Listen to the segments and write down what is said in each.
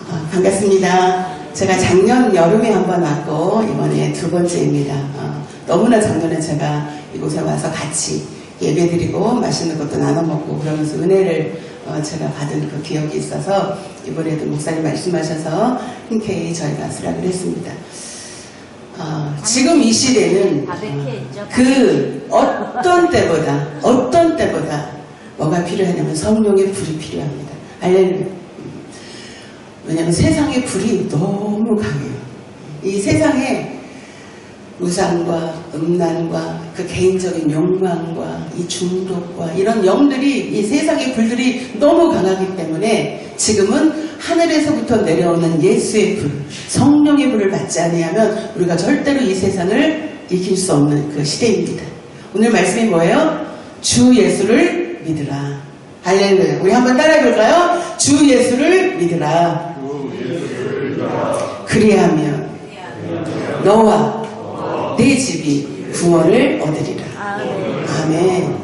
반갑습니다. 제가 작년 여름에 한번 왔고 이번에 두 번째입니다. 너무나 작년에 제가 이곳에 와서 같이 예배드리고 맛있는 것도 나눠 먹고 그러면서 은혜를 제가 받은 그 기억이 있어서 이번에도 목사님 말씀하셔서 흔쾌히 저희가 수락을 했습니다. 지금 이 시대는 그 어떤 때보다 뭐가 필요하냐면 성령의 불이 필요합니다. 할렐루야. 왜냐하면 세상의 불이 너무 강해요. 이 세상에 우상과 음란과 그 개인적인 욕망과 이 중독과 이런 영들이 이 세상의 불들이 너무 강하기 때문에 지금은 하늘에서부터 내려오는 예수의 불, 성령의 불을 받지 아니하면 우리가 절대로 이 세상을 이길 수 없는 그 시대입니다. 오늘 말씀이 뭐예요? 주 예수를 믿으라. 할렐루야. 우리 한번 따라해볼까요? 주 예수를 믿으라. 그리하면 너와 내 집이 구원을 얻으리라. 아멘.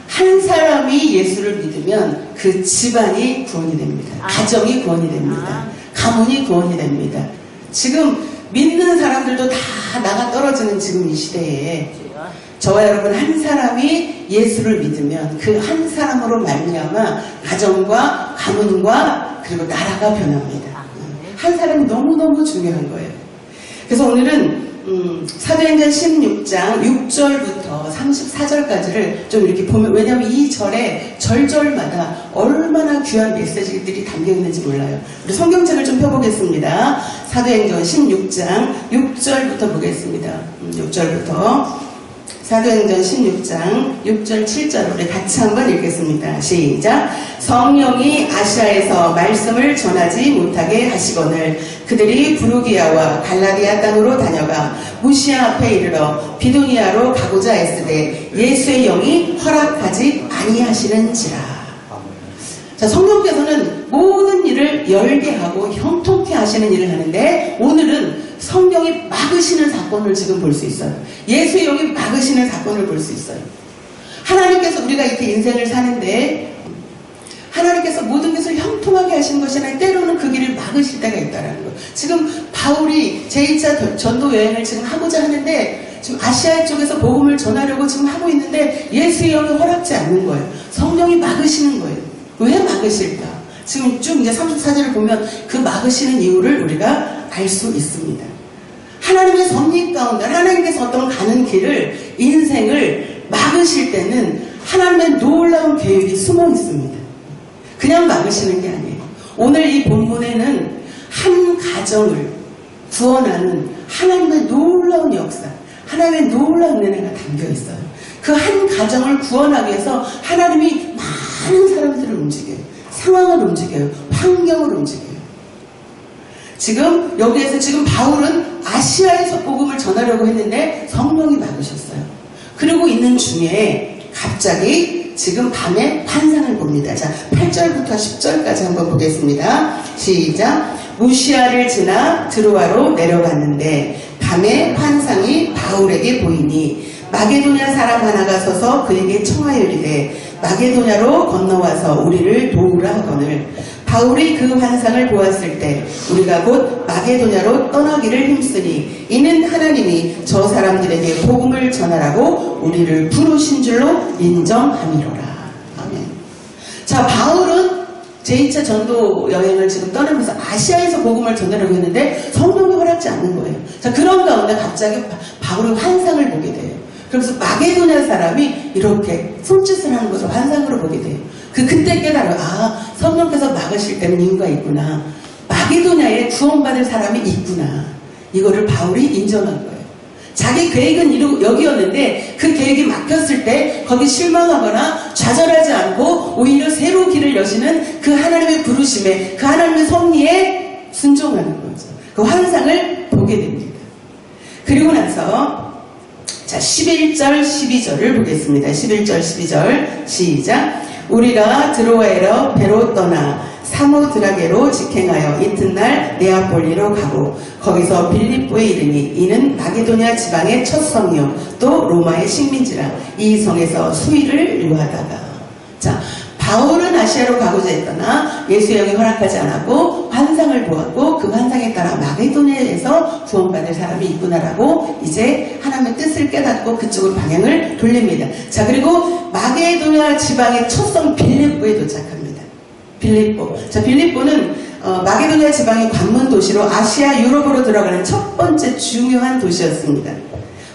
한 사람이 예수를 믿으면 그 집안이 구원이 됩니다. 가정이 구원이 됩니다. 가문이 구원이 됩니다. 지금 믿는 사람들도 다 나가 떨어지는 지금 이 시대에 저와 여러분 한 사람이 예수를 믿으면 그 한 사람으로 말미암아 가정과 가문과 그리고 나라가 변합니다. 한 사람이 너무너무 중요한 거예요. 그래서 오늘은 사도행전 16장 6절부터 34절까지를 좀 이렇게 보면, 왜냐하면 이 절에 절절마다 얼마나 귀한 메시지들이 담겨 있는지 몰라요. 우리 성경책을 좀 펴보겠습니다. 사도행전 16장 6절부터 보겠습니다. 6절부터 사도행전 16장 6절 7절 우리 같이 한번 읽겠습니다. 시작. 성령이 아시아에서 말씀을 전하지 못하게 하시거늘 그들이 부르기아와 갈라디아 땅으로 다녀가 무시아 앞에 이르러 비두니아로 가고자 했으되 예수의 영이 허락하지 아니하시는지라. 자, 성령께서는 모든 일을 열게 하고 형통케 하시는 일을 하는데 오늘은 성령이 막으시는 사건을 지금 볼 수 있어요. 예수의 영이 막으시는 사건을 볼 수 있어요. 하나님께서 우리가 이렇게 인생을 사는데 하나님께서 모든 것을 형통하게 하시는 것이 아니라 때로는 그 길을 막으실 때가 있다는 거예요. 지금 바울이 제2차 전도 여행을 지금 하고자 하는데 지금 아시아 쪽에서 복음을 전하려고 지금 하고 있는데 예수의 영이 허락지 않는 거예요. 성령이 막으시는 거예요. 왜 막으실까? 지금 쭉 이제 34절을 보면 그 막으시는 이유를 우리가 알 수 있습니다. 하나님의 섭리 가운데 하나님께서 어떤 가는 길을 인생을 막으실 때는 하나님의 놀라운 계획이 숨어 있습니다. 그냥 막으시는 게 아니에요. 오늘 이 본문에는 한 가정을 구원하는 하나님의 놀라운 역사, 하나님의 놀라운 은혜가 담겨 있어요. 그 한 가정을 구원하기 위해서 하나님이 많은 사람들을 움직여요. 상황을 움직여요. 환경을 움직여요. 지금 여기에서 지금 바울은 아시아에서 복음을 전하려고 했는데 성령이 막으셨어요. 그러고 있는 중에 갑자기 지금 밤에 환상을 봅니다. 자, 8절부터 10절까지 한번 보겠습니다. 시작. 무시아를 지나 드로아로 내려갔는데 밤에 환상이 바울에게 보이니 마게도냐 사람 하나가 서서 그에게 청하여 이르되 마게도냐로 건너와서 우리를 도우라 하거늘 바울이 그 환상을 보았을 때 우리가 곧 마게도냐로 떠나기를 힘쓰니 이는 하나님이 저 사람들에게 복음을 전하라고 우리를 부르신 줄로 인정함이로라. 아멘. 자, 바울은 제2차 전도 여행을 지금 떠나면서 아시아에서 복음을 전하려고 했는데 성령이 허락지 않는 거예요. 자, 그런 가운데 갑자기 바울이 환상을 보게 돼요. 그래서 마게도냐 사람이 이렇게 손짓을 하는 것을 환상으로 보게 돼요. 그때 깨달아요. 아, 성령께서 막으실 때는 이유가 있구나. 마게도냐에 구원받을 사람이 있구나. 이거를 바울이 인정한 거예요. 자기 계획은 여기였는데 그 계획이 막혔을 때 거기 실망하거나 좌절하지 않고 오히려 새로 길을 여시는 그 하나님의 부르심에 그 하나님의 섭리에 순종하는 거죠. 그 환상을 보게 됩니다. 그리고 나서 자, 11절 12절을 보겠습니다. 11절 12절 시작. 우리가 드로아에로 배로 떠나 사모드라게로 직행하여 이튿날 네아폴리로 가고 거기서 빌립보에 이르니 이는 마게도냐 지방의 첫 성이요 또 로마의 식민지라 이 성에서 수일을 요하다가 자, 바울은 아시아로 가고자 했더나 예수의 영이 허락하지 않았고 환상을 보았고 그 환상에 따라 마게도냐에서 구원받을 사람이 있구나라고 이제 하나님의 뜻을 깨닫고 그쪽으로 방향을 돌립니다. 자, 그리고 마게도냐 지방의 첫 성 빌립보에 도착합니다. 빌립보. 자, 빌립보는 마게도냐 지방의 관문 도시로 아시아 유럽으로 들어가는 첫 번째 중요한 도시였습니다.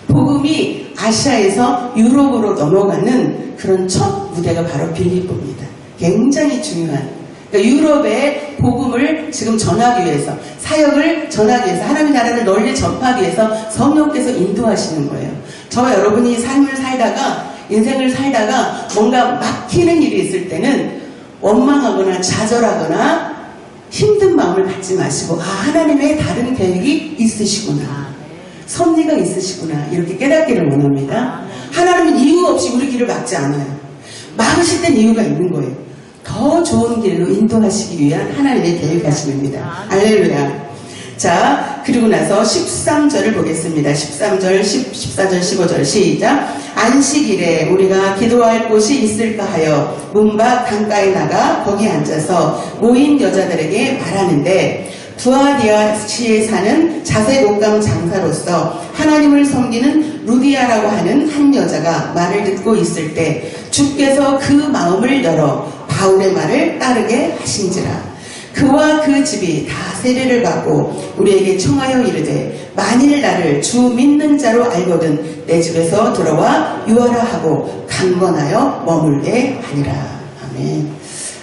복음이 아시아에서 유럽으로 넘어가는 그런 첫 무대가 바로 빌립보입니다. 굉장히 중요한, 그러니까 유럽의 복음을 지금 전하기 위해서, 사역을 전하기 위해서, 하나님의 나라를 널리 전파하기 위해서 성령께서 인도하시는 거예요. 저와 여러분이 삶을 살다가, 인생을 살다가 뭔가 막히는 일이 있을 때는 원망하거나 좌절하거나 힘든 마음을 갖지 마시고, 하나님의 다른 계획이 있으시구나, 섭리가 있으시구나, 이렇게 깨닫기를 원합니다. 하나님은 이유 없이 우리 길을 막지 않아요. 막으실 땐 이유가 있는 거예요. 더 좋은 길로 인도하시기 위한 하나님의 계획하심입니다. 알렐루야. 자, 그리고 나서 13절을 보겠습니다. 13절, 14절, 15절 시작. 안식일에 우리가 기도할 곳이 있을까 하여 문 밖 강가에 나가 거기 앉아서 모인 여자들에게 말하는데, 두아디아시에 사는 자색 옷감 장사로서 하나님을 섬기는 루디아라고 하는 한 여자가 말을 듣고 있을 때 주께서 그 마음을 열어 바울의 말을 따르게 하신지라. 그와 그 집이 다 세례를 받고 우리에게 청하여 이르되, 만일 나를 주 믿는 자로 알거든 내 집에서 들어와 유하라 하고 강건하여 머물게 하니라. 아멘.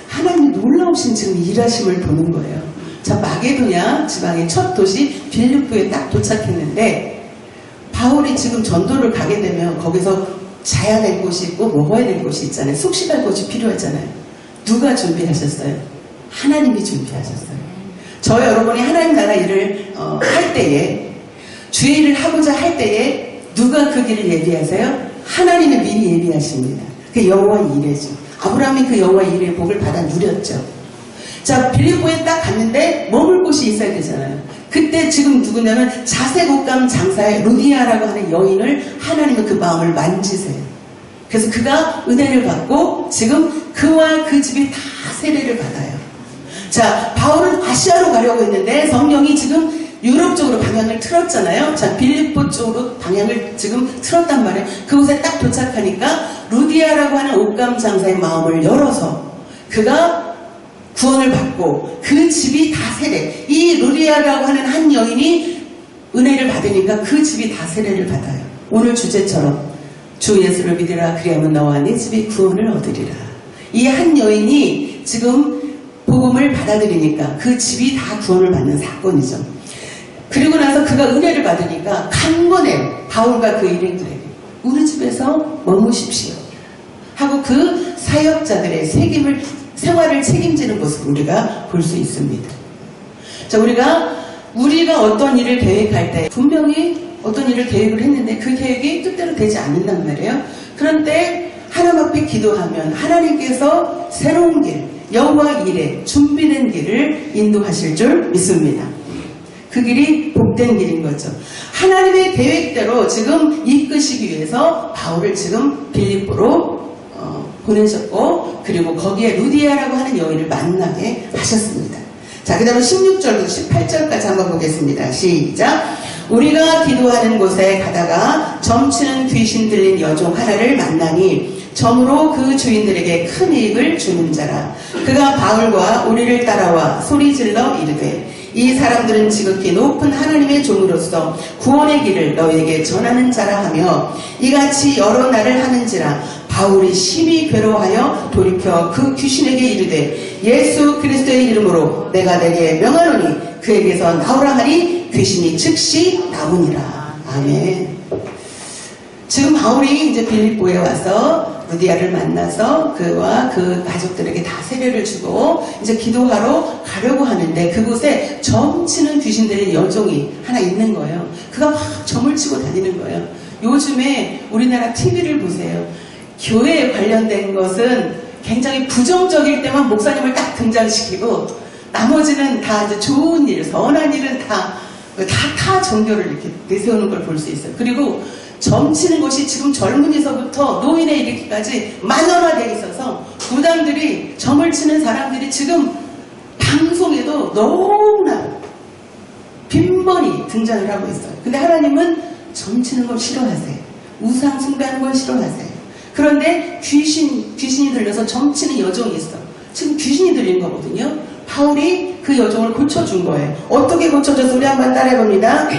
하나님 놀라우신 지금 일하심을 보는 거예요. 자, 마게도냐 지방의 첫 도시 빌립보에 딱 도착했는데, 바울이 지금 전도를 가게 되면 거기서 자야 될 곳이 있고 먹어야 될 곳이 있잖아요. 숙식할 곳이 필요하잖아요. 누가 준비하셨어요? 하나님이 준비하셨어요. 저 여러분이 하나님 나라 일을 할 때에, 주의 일을 하고자 할 때에 누가 그 길을 예비하세요? 하나님이 미리 예비하십니다. 그 여호와 이레죠. 아브라함이 그 여호와 이레의 복을 받아 누렸죠. 자, 빌립보에 딱 갔는데 머물 곳이 있어야 되잖아요. 그때 지금 누구냐면 자색 옷감 장사의 루디아라고 하는 여인을 하나님은 그 마음을 만지세요. 그래서 그가 은혜를 받고 지금 그와 그 집이 다 세례를 받아요. 자, 바울은 아시아로 가려고 했는데 성령이 지금 유럽 쪽으로 방향을 틀었잖아요. 자, 빌립보 쪽으로 방향을 지금 틀었단 말이에요. 그곳에 딱 도착하니까 루디아라고 하는 옷감 장사의 마음을 열어서 그가 구원을 받고 그 집이 다 세례, 이 루디아라고 하는 한 여인이 은혜를 받으니까 그 집이 다 세례를 받아요. 오늘 주제처럼 주 예수를 믿으라, 그리하면 너와 네 집이 구원을 얻으리라. 이 한 여인이 지금 복음을 받아들이니까 그 집이 다 구원을 받는 사건이죠. 그리고 나서 그가 은혜를 받으니까 강건해요. 바울과 그 일행들에게 우리 집에서 머무십시오 하고 그 사역자들의 생활을 책임지는 모습을 우리가 볼 수 있습니다. 자, 우리가 어떤 일을 계획할 때 분명히 어떤 일을 계획을 했는데 그 계획이 뜻대로 되지 않는단 말이에요. 그런데 하나님 앞에 기도하면 하나님께서 새로운 길, 여호와 이레, 준비된 길을 인도하실 줄 믿습니다. 그 길이 복된 길인 거죠. 하나님의 계획대로 지금 이끄시기 위해서 바울을 지금 빌립보로 보내셨고, 그리고 거기에 루디아라고 하는 여인을 만나게 하셨습니다. 자, 그 다음에 16절부터 18절까지 한번 보겠습니다. 시작. 우리가 기도하는 곳에 가다가 점치는 귀신 들린 여종 하나를 만나니 점으로 그 주인들에게 큰 이익을 주는 자라. 그가 바울과 우리를 따라와 소리질러 이르되, 이 사람들은 지극히 높은 하나님의 종으로서 구원의 길을 너희에게 전하는 자라 하며 이같이 여러 날을 하는지라. 바울이 심히 괴로워하여 돌이켜 그 귀신에게 이르되, 예수 그리스도의 이름으로 내가 내게 명하노니 그에게서 나오라 하니 귀신이 즉시 나오니라. 아멘. 지금 바울이 이제 빌립보에 와서 루디아를 만나서 그와 그 가족들에게 다 세례를 주고 이제 기도하러 가려고 하는데, 그곳에 점치는 귀신들의 여종이 하나 있는 거예요. 그가 막 점을 치고 다니는 거예요. 요즘에 우리나라 TV를 보세요. 교회에 관련된 것은 굉장히 부정적일 때만 목사님을 딱 등장시키고 나머지는 다 이제 좋은 일, 선한 일은 타 종교를 이렇게 내세우는 걸 볼 수 있어요. 그리고 점치는 것이 지금 젊은이서부터 노인에 이르기까지 만연화되어 있어서 무당들이 점을 치는 사람들이 지금 방송에도 너무 빈번히 등장을 하고 있어요. 근데 하나님은 점치는 걸 싫어하세요. 우상 숭배하는 걸 싫어하세요. 그런데 귀신이 들려서 점치는 여종이 있어. 지금 귀신이 들린 거거든요. 바울이 그 여종을 고쳐준 거예요. 어떻게 고쳐줘서 우리 한번 따라해봅니다.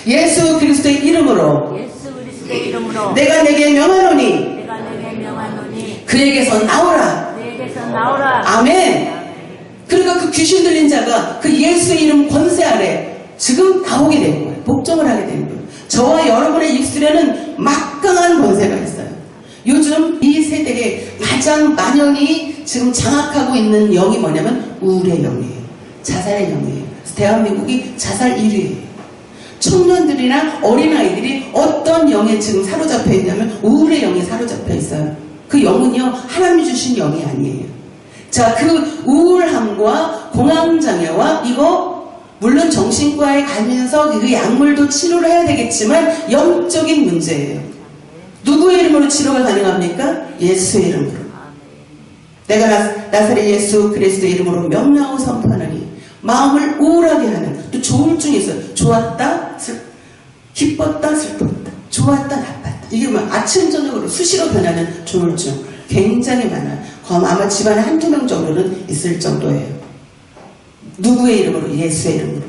예수 그리스도의 이름으로 내가 내게 명하노니 그에게서 나오라. 아멘. 그러니까 그 귀신 들린 자가 그 예수의 이름 권세 아래 지금 나오게 되는 거예요. 복종을 하게 되는 거예요. 저와 여러분의 입술에는 막강한 권세가 있어요. 요즘 이 세대에 가장 만연히 지금 장악하고 있는 영이 뭐냐면 우울의 영이에요. 자살의 영이에요. 대한민국이 자살 1위예요. 청년들이나 어린아이들이 어떤 영에 지금 사로잡혀 있냐면 우울의 영에 사로잡혀 있어요. 그 영은요, 하나님이 주신 영이 아니에요. 자, 그 우울함과 공황장애와 이거 물론 정신과에 가면서 그 약물도 치료를 해야 되겠지만 영적인 문제예요. 누구의 이름으로 치료가 가능합니까? 예수의 이름으로. 내가 나사렛 예수 그리스도의 이름으로 명령하고 선포하노니 마음을 우울하게 하는 또 조울증이 있어요. 좋았다, 기뻤다, 슬펐다, 좋았다, 나빴다. 이게 뭐 아침 저녁으로 수시로 변하는 조울증 굉장히 많아요. 아마 집안에 한두 명 정도는 있을 정도예요. 누구의 이름으로? 예수의 이름으로.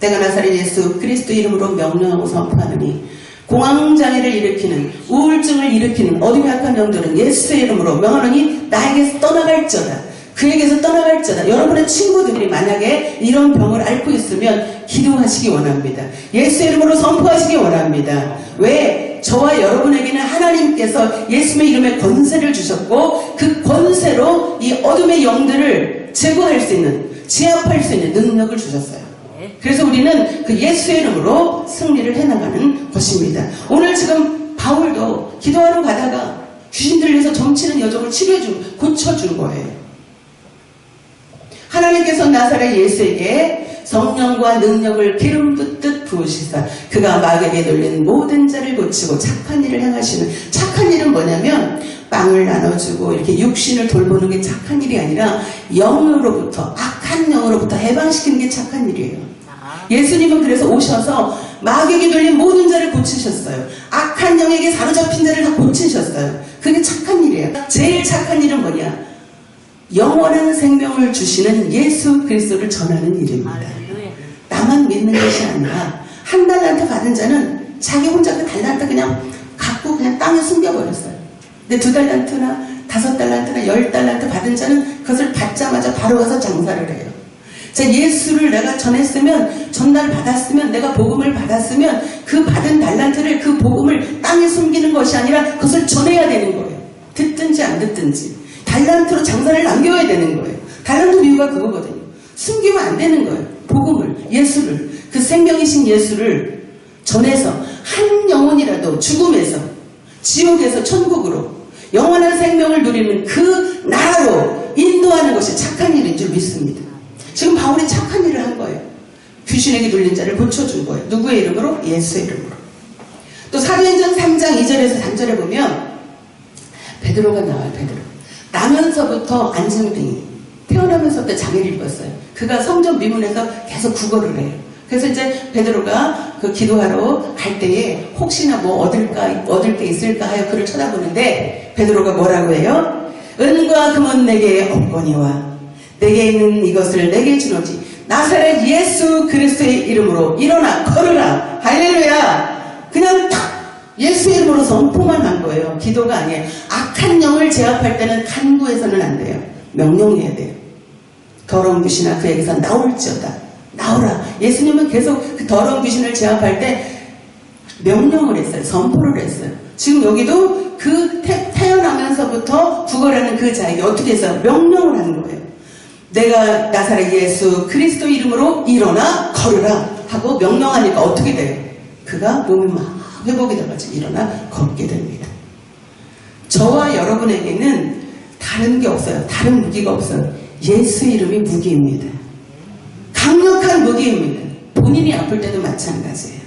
내가 나사렛 예수 그리스도 이름으로 명령하고 선포하노니 공황장애를 일으키는 우울증을 일으키는 어둠의 악한 영들은 예수의 이름으로 명하노니 나에게서 떠나갈지어다. 그에게서 떠나갈지어다. 여러분의 친구들이 만약에 이런 병을 앓고 있으면 기도하시기 원합니다. 예수의 이름으로 선포하시기 원합니다. 왜? 저와 여러분에게는 하나님께서 예수의 이름에 권세를 주셨고 그 권세로 이 어둠의 영들을 제거할 수 있는, 제압할 수 있는 능력을 주셨어요. 그래서 우리는 그 예수의 이름으로 승리를 해나가는 것입니다. 오늘 지금 바울도 기도하러 가다가 귀신 들려서 점치는 여종을 치료해주고 고쳐준 거예요. 하나님께서 나사렛 예수에게 성령과 능력을 기름 붓듯 부으시사 그가 마귀에게 눌린 모든 자를 고치고 착한 일을 행하시는. 착한 일은 뭐냐면 빵을 나눠주고 이렇게 육신을 돌보는 게 착한 일이 아니라 영으로부터, 악한 영으로부터 해방시키는 게 착한 일이에요. 예수님은 그래서 오셔서 마귀에게 눌린 모든 자를 고치셨어요. 악한 영에게 사로잡힌 자를 다 고치셨어요. 그게 착한 일이에요. 제일 착한 일은 뭐냐? 영원한 생명을 주시는 예수 그리스도를 전하는 일입니다. 나만 믿는 것이 아니라 한 달란트 받은 자는 자기 혼자 그 달란트 그냥 갖고 그냥 땅에 숨겨버렸어요. 근데 2달란트나 5달란트나 10달란트 받은 자는 그것을 받자마자 바로 가서 장사를 해요. 자, 예수를 내가 전했으면, 전달 받았으면, 내가 복음을 받았으면 그 받은 달란트를, 그 복음을 땅에 숨기는 것이 아니라 그것을 전해야 되는 거예요. 듣든지 안 듣든지. 달란트로 장사를 남겨야 되는 거예요. 달란트 이유가 그거거든요. 숨기면 안 되는 거예요. 복음을, 예수를, 그 생명이신 예수를 전해서 한 영혼이라도 죽음에서, 지옥에서 천국으로 영원한 생명을 누리는 그 나라로 인도하는 것이 착한 일인 줄 믿습니다. 지금 바울이 착한 일을 한 거예요. 귀신에게 눌린 자를 고쳐준 거예요. 누구의 이름으로? 예수의 이름으로. 또 사도행전 3장 2절에서 3절에 보면 베드로가 나와요. 베드로. 나면서부터 안증뱅이, 태어나면서부터 장애를 입었어요. 그가 성전 미문에서 계속 구걸을 해요. 그래서 이제 베드로가 그 기도하러 갈 때에 혹시나 뭐 얻을 게 있을까 하여 그를 쳐다보는데 베드로가 뭐라고 해요? 은과 금은 내게 없거니와 내게 있는 이것을 내게 주노지 나사렛 예수 그리스도의 이름으로 일어나 걸으라. 할렐루야. 그냥 딱 예수의 이름으로 선포만 한 거예요. 기도가 아니에요. 악한 영을 제압할 때는 간구해서는 안 돼요. 명령해야 돼요. 더러운 귀신아 그에게서 나올지어다. 나오라. 예수님은 계속 그 더러운 귀신을 제압할 때 명령을 했어요. 선포를 했어요. 지금 여기도 그 태어나면서부터 구걸하는 그 자에게 어떻게 해서 명령을 하는 거예요. 내가 나사렛 예수 그리스도 이름으로 일어나 걸으라 하고 명령하니까 어떻게 돼요? 그가 몸이 막 회복이 돼가지고 일어나 걷게 됩니다. 저와 여러분에게는 다른 게 없어요. 다른 무기가 없어요. 예수 이름이 무기입니다. 강력한 무기입니다. 본인이 아플 때도 마찬가지예요.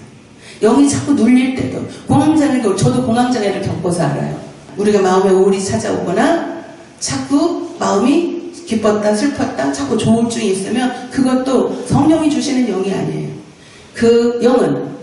영이 자꾸 눌릴 때도, 공황장애도, 저도 공황장애를 겪어서 알아요. 우리가 마음에 우울이 찾아오거나 자꾸 마음이 기뻤다 슬펐다 자꾸 조울증이 있으면 그것도 성령이 주시는 영이 아니에요. 그 영은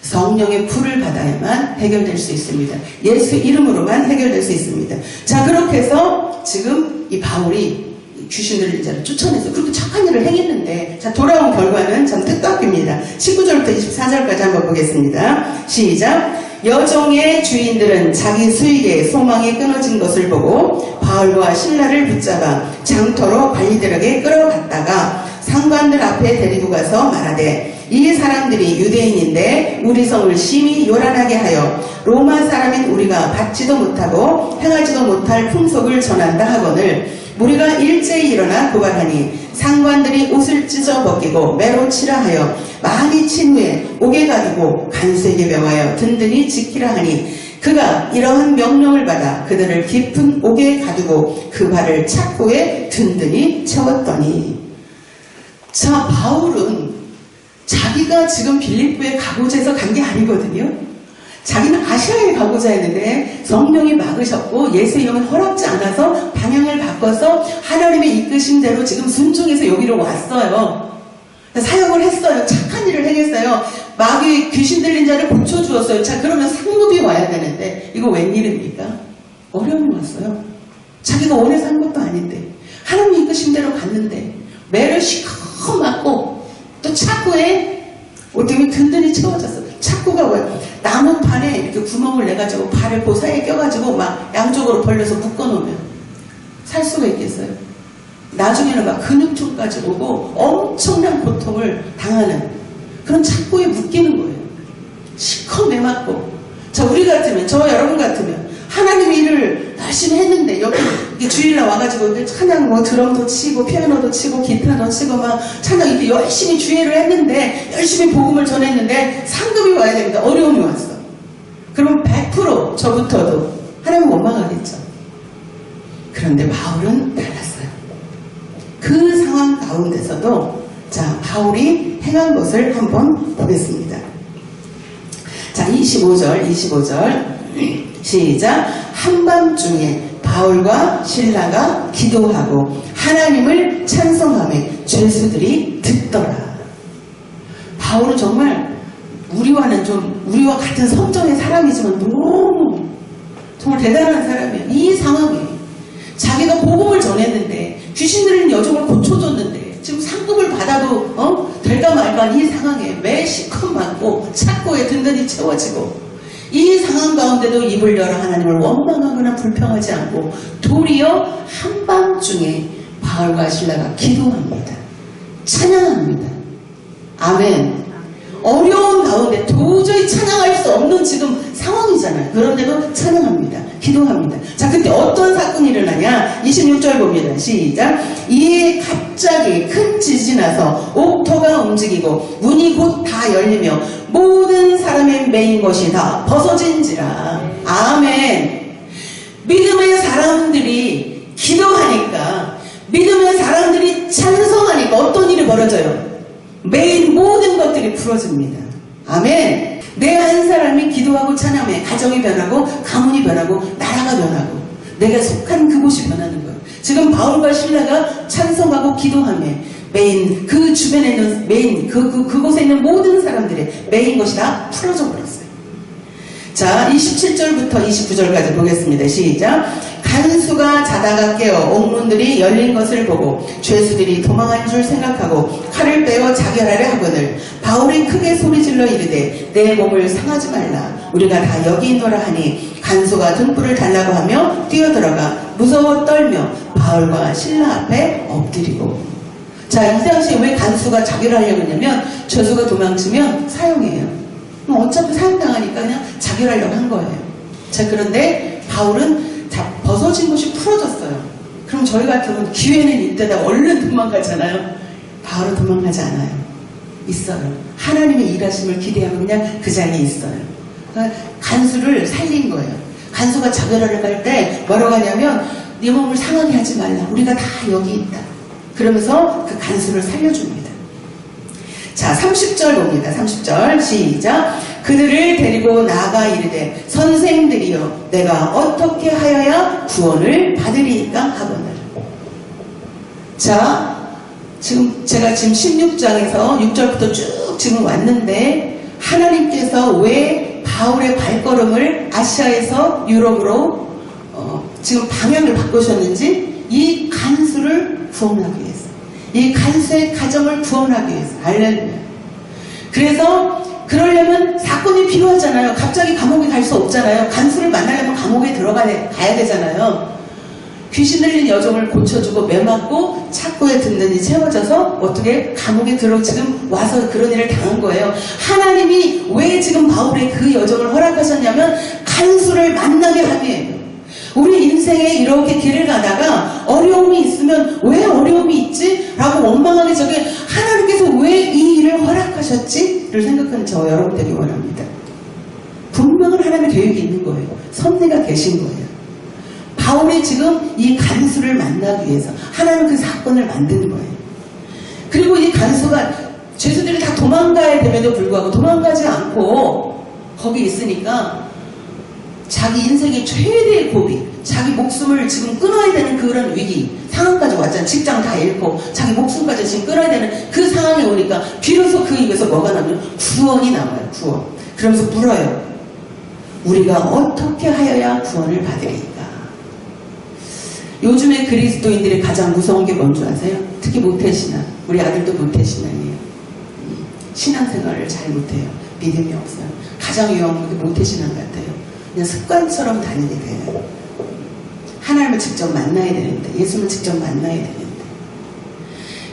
성령의 불을 받아야만 해결될 수 있습니다. 예수 이름으로만 해결될 수 있습니다. 자, 그렇게 해서 지금 이 바울이 귀신 들린 자를 쫓아내서 그렇게 착한 일을 행했는데, 자, 돌아온 결과는 참 뜻밖입니다. 19절부터 24절까지 한번 보겠습니다. 시작. 여종의 주인들은 자기 수익에 소망이 끊어진 것을 보고 바울과 실라를 붙잡아 장터로 관리들에게 끌어갔다가 상관들 앞에 데리고 가서 말하되, 이 사람들이 유대인인데 우리 성을 심히 요란하게 하여 로마 사람인 우리가 받지도 못하고 행하지도 못할 풍속을 전한다 하거늘 우리가 일제히 일어나 고발하니 상관들이 옷을 찢어 벗기고 매로 치라 하여 많이 친 후에 옥에 가두고 간수에게 명하여 든든히 지키라 하니 그가 이러한 명령을 받아 그들을 깊은 옥에 가두고 그 발을 착고에 든든히 채웠더니. 자, 바울은 자기가 지금 빌립보에 가고자 해서 간 게 아니거든요. 자기는 아시아에 가고자 했는데 성령이 막으셨고 예수의 영은 허락지 않아서 방향을 바꿔서 하나님의 이끄신 대로 지금 순종해서 여기로 왔어요. 사역을 했어요. 착한 일을 행했어요. 마귀 귀신 들린 자를 고쳐주었어요. 자, 그러면 상급이 와야 되는데 이거 웬일입니까? 어려움이 왔어요. 자기가 원해서 한 것도 아닌데 하나님 이끄신 대로 갔는데 매를 시커 맞고 또 착고에 어떻게 든든히 채워졌어. 착고가 뭐야? 나무판에 이렇게 구멍을 내가지고 발을 그 사이에 껴가지고 막 양쪽으로 벌려서 묶어놓으면 살 수가 있겠어요? 나중에는 막 근육통까지 오고 엄청난 고통을 당하는 그런 착고에 묶이는 거예요. 시커 매맞고. 자, 우리 같으면, 저 여러분 같으면 하나님의 일을 열심히 했는데 여기 주일날 와가지고 찬양 뭐 드럼도 치고 피아노도 치고 기타도 치고 막 찬양 이렇게 열심히 주일을 했는데 열심히 복음을 전했는데 상급이 와야 됩니다. 어려움이 왔어. 그럼 100% 저부터도 하나님 원망하겠죠. 그런데 바울은 달랐어요. 그 상황 가운데서도 자, 바울이 행한 것을 한번 보겠습니다. 자, 25절 시작. 한밤중에 바울과 실라가 기도하고 하나님을 찬송하며 죄수들이 듣더라. 바울은 정말 우리와 같은 성정의 사람이지만 너무 정말 대단한 사람이에요. 이 상황에 자기가 복음을 전했는데 귀신 들린 여종을 고쳐줬는데 지금 상급을 받아도 될까 말까 이 상황에 매 시컷 맞고 착고에 든든히 채워지고 이 상황 가운데도 입을 열어 하나님을 원망하거나 불평하지 않고 도리어 한밤중에 바울과 실라가 기도합니다. 찬양합니다. 아멘. 어려운 가운데 도저히 찬양할 수 없는 지금 상황이잖아요. 그런데도 찬양합니다. 기도합니다. 자, 그때 어떤 사건이 일어나냐? 26절 봅니다. 시작. 이에 갑자기 큰 지진이 나서 옥토가 움직이고 문이 곧 다 열리며 모든 사람의 매인 것이 다 벗어진지라. 아멘. 믿음의 사람들이 기도하니까, 믿음의 사람들이 찬송하니까 어떤 일이 벌어져요? 매일 모든 것들이 풀어집니다. 아멘. 내 한 사람이 기도하고 찬양해 가정이 변하고 가문이 변하고 나라가 변하고 내가 속한 그곳이 변하는 거예요. 지금 바울과 실라가 찬송하고 기도하며 매인 그 주변에 있는 매인 그곳에 있는 모든 사람들의 매인 것이 다 풀어져 버렸어요. 자, 27절부터 29절까지 보겠습니다. 시작. 간수가 자다가 깨어 옥문들이 열린 것을 보고 죄수들이 도망한 줄 생각하고 칼을 빼어 자결하려 하거늘 바울이 크게 소리질러 이르되 내 몸을 상하지 말라. 우리가 다 여기 있노라 하니 간수가 등불을 달라고 하며 뛰어들어가 무서워 떨며 바울과 실라 앞에 엎드리고. 자, 이 당시에 왜 간수가 자결하려고 했냐면 죄수가 도망치면 사형이에요. 어차피 사형당하니까 그냥 자결하려고 한 거예요. 자, 그런데 바울은 다 벗어진 것이 풀어졌어요. 그럼 저희 같으면 기회는 이때다 얼른 도망가잖아요. 바울은 도망가지 않아요. 있어요. 하나님의 일하심을 기대하면 그냥 그 자리에 있어요. 그러니까 간수를 살린 거예요. 간수가 자결하려고 할 때 뭐라고 하냐면 네 몸을 상하게 하지 말라. 우리가 다 여기 있다. 그러면서 그 간수를 살려줍니다. 자, 30절 봅니다. 30절 시작. 그들을 데리고 나아가 이르되 선생들이여 내가 어떻게 하여야 구원을 받으리이까 하거늘. 자, 지금 제가 지금 16장에서 6절부터 쭉 지금 왔는데 하나님께서 왜 바울의 발걸음을 아시아에서 유럽으로 지금 방향을 바꾸셨는지 이 간수를 구원하기 위해서, 이 간수의 가정을 구원하기 위해서. 할렐루야. 그래서 그러려면 사건이 필요하잖아요. 갑자기 감옥에 갈 수 없잖아요. 간수를 만나려면 감옥에 가야 되잖아요. 귀신 들린 여종을 고쳐주고 매맞고 착고에 든든히 채워져서 어떻게 감옥에 지금 와서 그런 일을 당한 거예요. 하나님이 왜 지금 바울의 그 여정을 허락하셨냐면 간수를 만나게 하기 위해요. 우리 인생에 이렇게 길을 가다가 어려움이 있으면 왜 어려움이 있지? 라고 원망하기 전에 하나님께서 왜 이 일을 허락하셨지? 를 생각하는 저 여러분 되기 원합니다. 분명한 하나님의 계획이 있는 거예요. 섭리가 계신 거예요. 바울이 지금 이 간수를 만나기 위해서 하나님 그 사건을 만든 거예요. 그리고 이 간수가 죄수들이 다 도망가야 됨에도 불구하고 도망가지 않고 거기 있으니까 자기 인생의 최대의 고비, 자기 목숨을 지금 끊어야 되는 그런 위기 상황까지 왔잖아요. 직장 다 잃고 자기 목숨까지 지금 끊어야 되는 그 상황이 오니까 비로소 그 입에서 뭐가 나오면 구원이 나와요. 구원. 그러면서 물어요. 우리가 어떻게 하여야 구원을 받으리까? 요즘에 그리스도인들이 가장 무서운 게 뭔지 아세요? 특히 모태신앙. 우리 아들도 모태신앙이에요. 신앙생활을 잘 못해요. 믿음이 없어요. 가장 위험한 게 모태신앙 같아요. 그냥 습관처럼 다니게 돼요. 하나님을 직접 만나야 되는데, 예수님을 직접 만나야 되는데,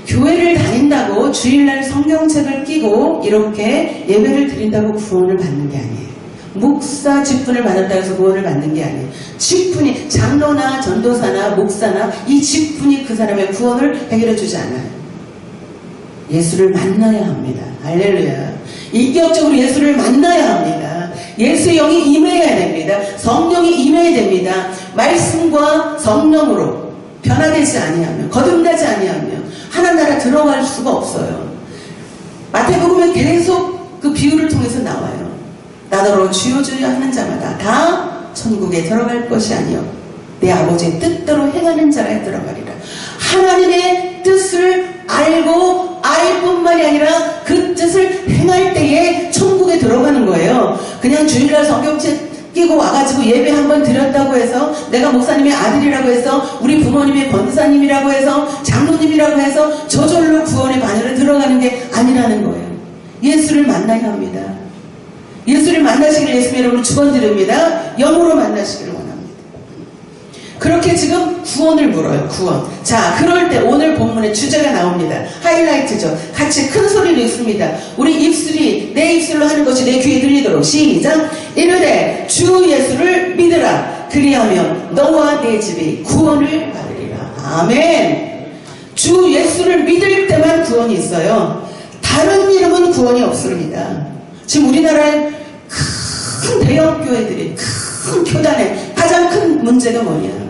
교회를 다닌다고 주일날 성경책을 끼고 이렇게 예배를 드린다고 구원을 받는 게 아니에요. 목사 직분을 받았다고 해서 구원을 받는 게 아니에요. 직분이 장로나 전도사나 목사나 이 직분이 그 사람의 구원을 해결해 주지 않아요. 예수를 만나야 합니다. 할렐루야. 인격적으로 예수를 만나야 합니다. 예수의 영이 임해야 됩니다. 성령이 임해야 됩니다. 말씀과 성령으로 변화되지 아니하면, 거듭나지 아니하면 하나님 나라 들어갈 수가 없어요. 마태복음에 계속 그 비유를 통해서 나와요. 나더러 주여 주여 하는 자마다 다 천국에 들어갈 것이 아니요 내 아버지의 뜻대로 행하는 자가 들어가리라. 하나님의 뜻을 알고 알 뿐만이 아니라 그 뜻을 행할 때에 천국에 들어가는 거예요. 그냥 주일날 성경책 끼고 와가지고 예배 한번 드렸다고 해서, 내가 목사님의 아들이라고 해서, 우리 부모님의 권사님이라고 해서, 장로님이라고 해서 저절로 구원의 반열에 들어가는 게 아니라는 거예요. 예수를 만나야 합니다. 예수를 만나시기를 예수님 여러분 축원드립니다. 영으로 만나시기를 원합니다. 그렇게 지금 구원을 물어요. 구원. 자, 그럴 때 오늘 본문의 주제가 나옵니다. 하이라이트죠. 같이 큰 소리로 읽습니다. 우리 입술이 내 입술로 하는 것이 내 귀에 들리도록 시작. 이르되 주 예수를 믿으라. 그리하면 너와 내 집이 구원을 받으리라. 아멘. 주 예수를 믿을 때만 구원이 있어요. 다른 이름은 구원이 없습니다. 지금 우리나라의 큰 대형 교회들이, 큰 교단의 가장 큰 문제가 뭐냐?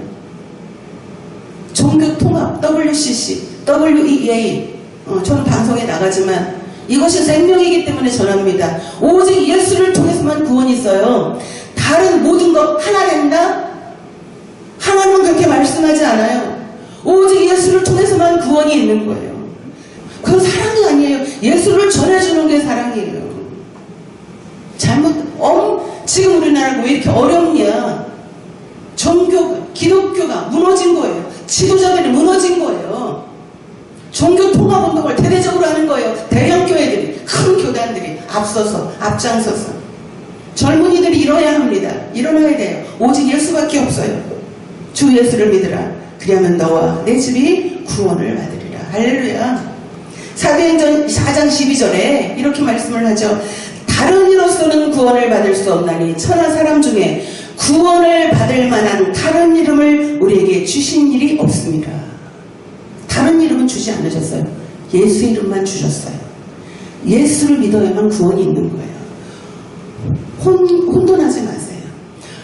종교통합, WCC, WEA. 저는 방송에 나가지만 이것이 생명이기 때문에 전합니다. 오직 예수를 통해서만 구원이 있어요. 다른 모든 것 하나 된다? 하나님은 그렇게 말씀하지 않아요. 오직 예수를 통해서만 구원이 있는 거예요. 그건 사랑이 아니에요. 예수를 전해주는 게 사랑이에요. 지금 우리나라가 왜 이렇게 어렵냐? 기독교가 무너진 거예요. 지도자들이 무너진 거예요. 종교 통합 운동을 대대적으로 하는 거예요. 대형 교회들이, 큰 교단들이 앞장서서. 젊은이들이 일어나야 합니다. 일어나야 돼요. 오직 예수밖에 없어요. 주 예수를 믿으라. 그리하면 너와 내 집이 구원을 받으리라. 할렐루야. 사도행전 4장 12절에 이렇게 말씀을 하죠. 다른 이로서는 구원을 받을 수 없나니 천하 사람 중에 구원을 받을 만한 다른 이름을 우리에게 주신 일이 없습니다. 다른 이름은 주지 않으셨어요. 예수 이름만 주셨어요. 예수를 믿어야만 구원이 있는 거예요. 혼돈하지 마세요.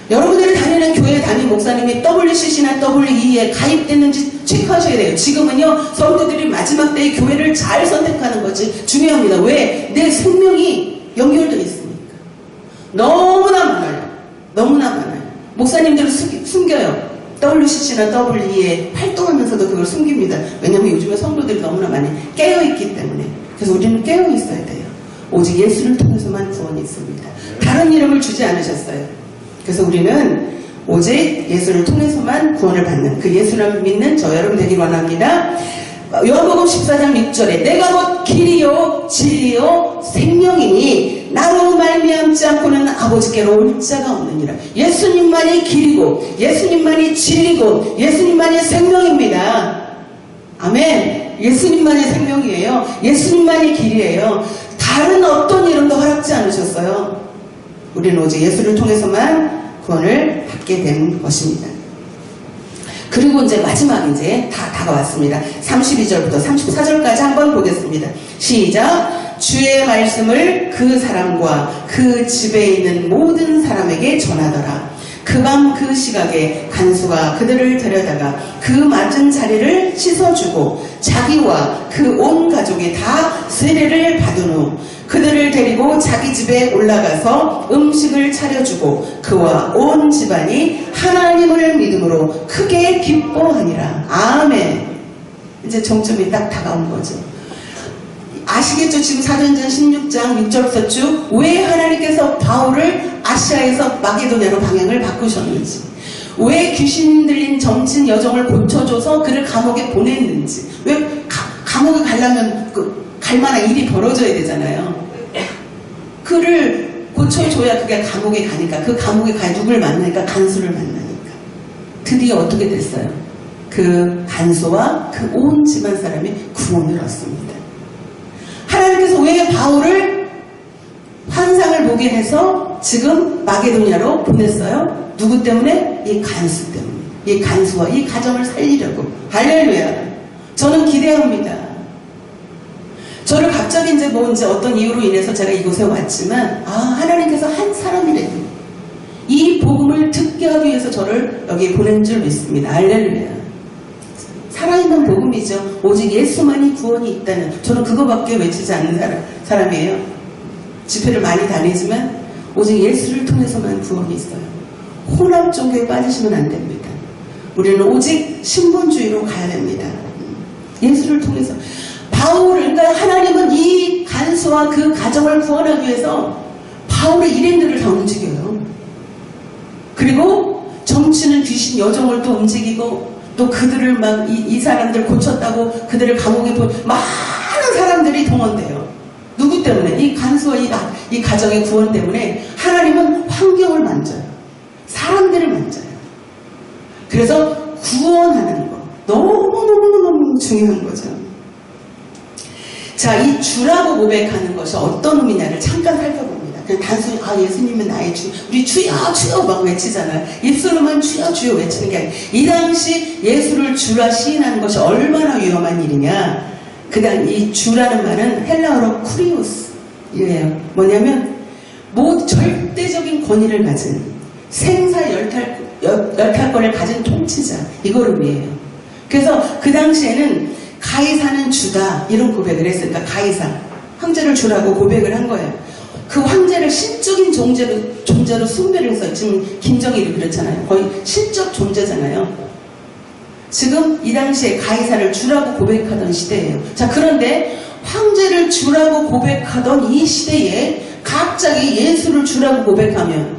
여러분들이 다니는 교회 담임 목사님이 WCC나 WE에 가입됐는지 체크하셔야 돼요. 지금은요, 성도들이 마지막 때에 교회를 잘 선택하는 것이 중요합니다. 왜? 내 생명이 연결되어 있으니까. 너무나 많아요. 너무나 많아요. 목사님들은 숨겨요. WCC나 WE에 활동하면서도 그걸 숨깁니다. 왜냐하면 요즘에 성도들이 너무나 많이 깨어있기 때문에. 그래서 우리는 깨어있어야 돼요. 오직 예수를 통해서만 구원이 있습니다. 다른 이름을 주지 않으셨어요. 그래서 우리는 오직 예수를 통해서만 구원을 받는 그 예수를 믿는 저 여러분 되길 원합니다. 요한복음 14장 6절에 내가 곧 길이요 진리요 생명이니 나로 말미암지 않고는 아버지께로 올 자가 없느니라. 예수님만이 길이고 예수님만이 진리고 예수님만이 생명입니다. 아멘. 예수님만이 생명이에요. 예수님만이 길이에요. 다른 어떤 이름도 허락지 않으셨어요. 우리는 오직 예수를 통해서만 구원을 받게 된 것입니다. 그리고 이제 마지막 이제 다 다가왔습니다. 32절부터 34절까지 한번 보겠습니다. 시작. 주의 말씀을 그 사람과 그 집에 있는 모든 사람에게 전하더라. 그 밤 그 시각에 간수가 그들을 데려다가 그 맞은 자리를 씻어주고 자기와 그 온 가족이 다 세례를 받은 후 그들을 데리고 자기 집에 올라가서 음식을 차려주고 그와 온 집안이 하나님을 믿음으로 크게 기뻐하니라. 아멘. 이제 정점이 딱 다가온 거죠. 아시겠죠? 지금 사도행전 16장 6절부터 쭉 왜 하나님께서 바울을 아시아에서 마게도냐로 방향을 바꾸셨는지, 왜 귀신 들린 정친 여정을 고쳐줘서 그를 감옥에 보냈는지, 왜 감옥에 가려면 갈 만한 일이 벌어져야 되잖아요. 그를 고쳐줘야 그게 감옥에 가니까, 그 감옥에 가 누굴 만나니까? 간수를 만나니까. 드디어 어떻게 됐어요? 그 간수와 그 온 집안 사람이 구원을 얻습니다. 하나님께서 왜 바울을 환상을 보게 해서 지금 마게도냐로 보냈어요? 누구 때문에? 이 간수 때문에. 이 간수와 이 가정을 살리려고. 할렐루야. 저는 기대합니다. 저를 갑자기 이제 어떤 이유로 인해서 제가 이곳에 왔지만, 하나님께서 한 사람이래요. 이 복음을 듣게 하기 위해서 저를 여기 보낸 줄 믿습니다. 할렐루야. 살아있는 복음이죠. 오직 예수만이 구원이 있다는, 저는 그거밖에 외치지 않는 사람이에요. 집회를 많이 다니지만 오직 예수를 통해서만 구원이 있어요. 혼합 종교에 빠지시면 안 됩니다. 우리는 오직 신분주의로 가야 됩니다. 예수를 통해서. 바울을, 그러니까 하나님은 이 간수와 그 가정을 구원하기 위해서 바울의 일행들을 다 움직여요. 그리고 정치는 귀신 여정을 또 움직이고, 또 그들을 막 이 사람들 고쳤다고 그들을 감옥에 많은 사람들이 동원돼요. 누구 때문에? 이 간수와 이 가정의 구원 때문에 하나님은 환경을 만져요. 사람들을 만져요. 그래서 구원하는 거 너무너무 중요한 거죠. 자, 이 주라고 고백하는 것이 어떤 의미냐를 잠깐 살펴봅니다. 그냥 단순히 예수님은 나의 주, 우리 주여 주여 막 외치잖아요. 입술로만 주여 주여 외치는 게 아니라, 이 당시 예수를 주라 시인하는 것이 얼마나 위험한 일이냐. 그다음 이 주라는 말은 헬라어로 쿠리오스예요. 뭐냐면 절대적인 권위를 가진, 생사 열탈권을 가진 통치자, 이걸 의미해요. 그래서 그 당시에는 가이사는 주다 이런 고백을 했으니까 가이사 황제를 주라고 고백을 한 거예요. 그 황제를 신적인 존재로 숭배를 해서, 지금 김정일이 그렇잖아요. 거의 신적 존재잖아요. 지금 이 당시에 가이사를 주라고 고백하던 시대예요. 자, 그런데 황제를 주라고 고백하던 이 시대에 갑자기 예수를 주라고 고백하면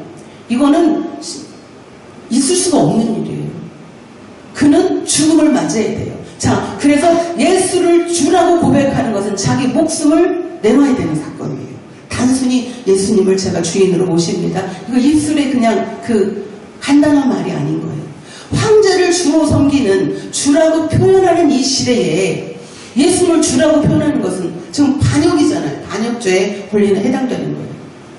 이거는 있을 수가 없는 일이에요. 그는 죽음을 맞아야 돼요. 자, 그래서 예수를 주라고 고백하는 것은 자기 목숨을 내놔야 되는 사건이에요. 단순히 예수님을 제가 주인으로 모십니다. 이거 입술에 그냥 간단한 말이 아닌 거예요. 황제를 주로 섬기는, 주라고 표현하는 이 시대에 예수를 주라고 표현하는 것은 지금 반역이잖아요. 반역죄에 해당되는 거예요.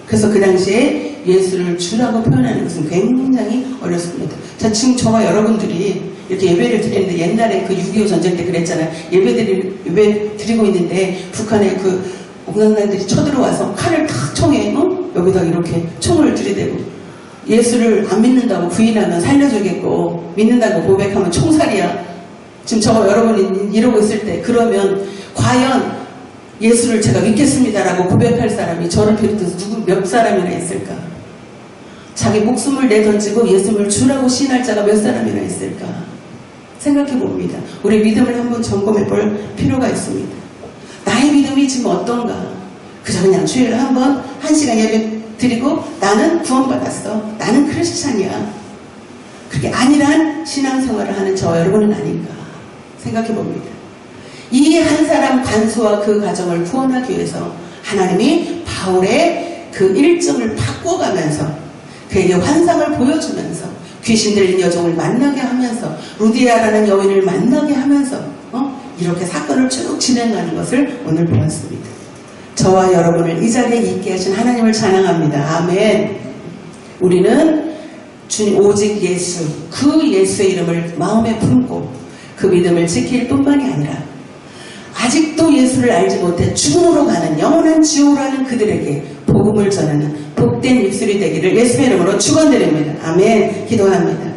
그래서 그 당시에 예수를 주라고 표현하는 것은 굉장히 어렵습니다. 자, 지금 저와 여러분들이 이렇게 예배를 드리는데, 옛날에 그 6.25 전쟁 때 그랬잖아요. 예배 드리고 있는데 북한의 공산당들이 쳐들어와서 칼을 탁 총에 여기다 이렇게 총을 들이대고, 예수를 안 믿는다고 부인하면 살려주겠고 믿는다고 고백하면 총살이야. 지금 저와 여러분이 이러고 있을 때, 그러면 과연 예수를 제가 믿겠습니다라고 고백할 사람이 저를 비롯해서 몇 사람이나 있을까? 자기 목숨을 내던지고 예수를 주라고 시인할 자가 몇 사람이나 있을까? 생각해 봅니다. 우리 믿음을 한번 점검해 볼 필요가 있습니다. 나의 믿음이 지금 어떤가? 그저 그냥 주일에 한 번, 1시간 예배 드리고 나는 구원받았어. 나는 크리스찬이야. 그게 아니란 신앙생활을 하는 저와 여러분은 아닌가 생각해 봅니다. 이 한 사람 간수와 그 가정을 구원하기 위해서 하나님이 바울의 그 일정을 바꿔가면서 그에게 환상을 보여주면서 귀신 들린 여종을 만나게 하면서 루디아라는 여인을 만나게 하면서 이렇게 사건을 쭉 진행하는 것을 오늘 보았습니다. 저와 여러분을 이 자리에 있게 하신 하나님을 찬양합니다. 아멘. 우리는 주님 오직 예수, 그 예수의 이름을 마음에 품고 그 믿음을 지킬 뿐만이 아니라 아직도 예수를 알지 못해 죽음으로 가는 영원한 지옥으로 가는 그들에게 복음을 전하는 복된 입술이 되기를 예수의 이름으로 축원드립니다. 아멘. 기도합니다.